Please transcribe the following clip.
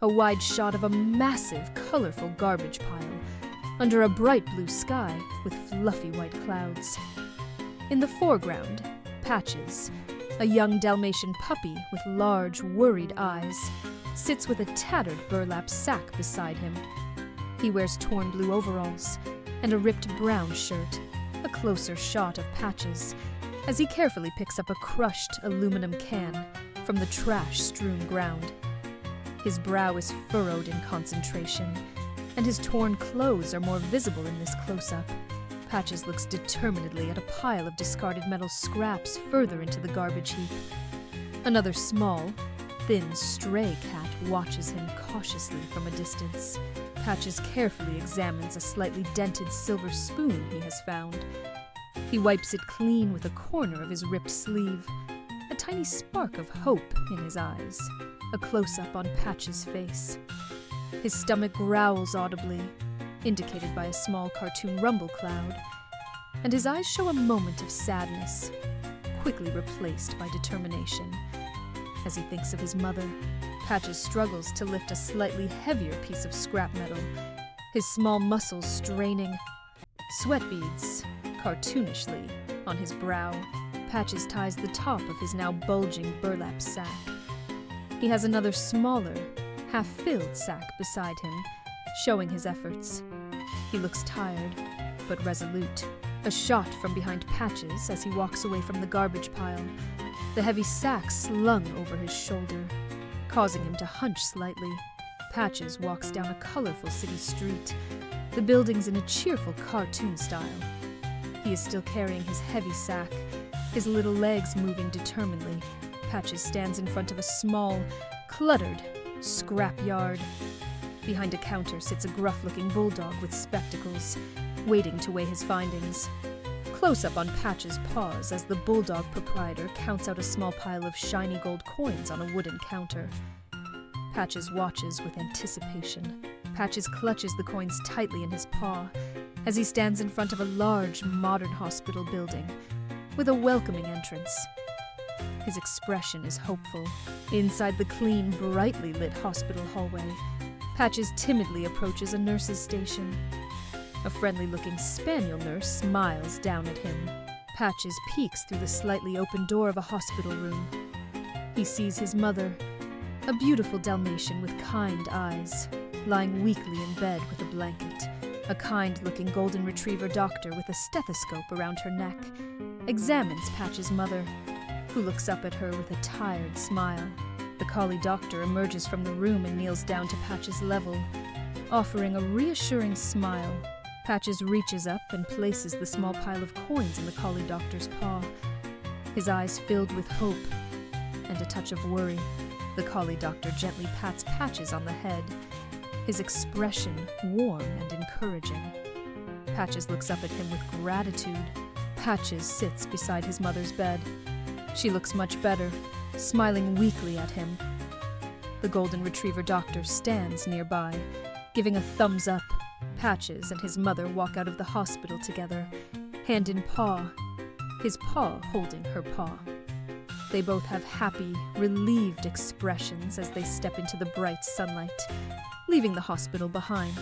a wide shot of a massive, colorful garbage pile, under a bright blue sky with fluffy white clouds. In the foreground, Patches, a young Dalmatian puppy with large, worried eyes, sits with a tattered burlap sack beside him. He wears torn blue overalls and a ripped brown shirt, a closer shot of Patches, as he carefully picks up a crushed aluminum can from the trash-strewn ground. His brow is furrowed in concentration, and his torn clothes are more visible in this close-up. Patches looks determinedly at a pile of discarded metal scraps further into the garbage heap. Another small, thin, stray cat watches him cautiously from a distance. Patches carefully examines a slightly dented silver spoon he has found. He wipes it clean with a corner of his ripped sleeve, a tiny spark of hope in his eyes, a close-up on Patches' face. His stomach growls audibly, indicated by a small cartoon rumble cloud, and his eyes show a moment of sadness, quickly replaced by determination. As he thinks of his mother, Patches struggles to lift a slightly heavier piece of scrap metal, his small muscles straining. Sweat beads, cartoonishly, on his brow. Patches ties the top of his now bulging burlap sack. He has another smaller, half-filled sack beside him, showing his efforts. He looks tired, but resolute. A shot from behind Patches as he walks away from the garbage pile, the heavy sack slung over his shoulder, causing him to hunch slightly. Patches walks down a colorful city street, the buildings in a cheerful cartoon style. He is still carrying his heavy sack, his little legs moving determinedly. Patches stands in front of a small, cluttered scrap yard. Behind a counter sits a gruff-looking bulldog with spectacles, waiting to weigh his findings. Close-up on Patches' paws as the bulldog proprietor counts out a small pile of shiny gold coins on a wooden counter. Patches watches with anticipation. Patches clutches the coins tightly in his paw as he stands in front of a large, modern hospital building with a welcoming entrance. His expression is hopeful. Inside the clean, brightly lit hospital hallway, Patches timidly approaches a nurse's station. A friendly-looking spaniel nurse smiles down at him. Patches peeks through the slightly open door of a hospital room. He sees his mother, a beautiful Dalmatian with kind eyes, lying weakly in bed with a blanket. A kind-looking golden retriever doctor with a stethoscope around her neck examines Patches' mother, who looks up at her with a tired smile. The collie doctor emerges from the room and kneels down to Patches' level, offering a reassuring smile. Patches reaches up and places the small pile of coins in the collie doctor's paw, his eyes filled with hope and a touch of worry. The collie doctor gently pats Patches on the head, his expression warm and encouraging. Patches looks up at him with gratitude. Patches sits beside his mother's bed. She looks much better, smiling weakly at him. The golden retriever doctor stands nearby, giving a thumbs up. Patches and his mother walk out of the hospital together, hand in paw, his paw holding her paw. They both have happy, relieved expressions as they step into the bright sunlight, leaving the hospital behind.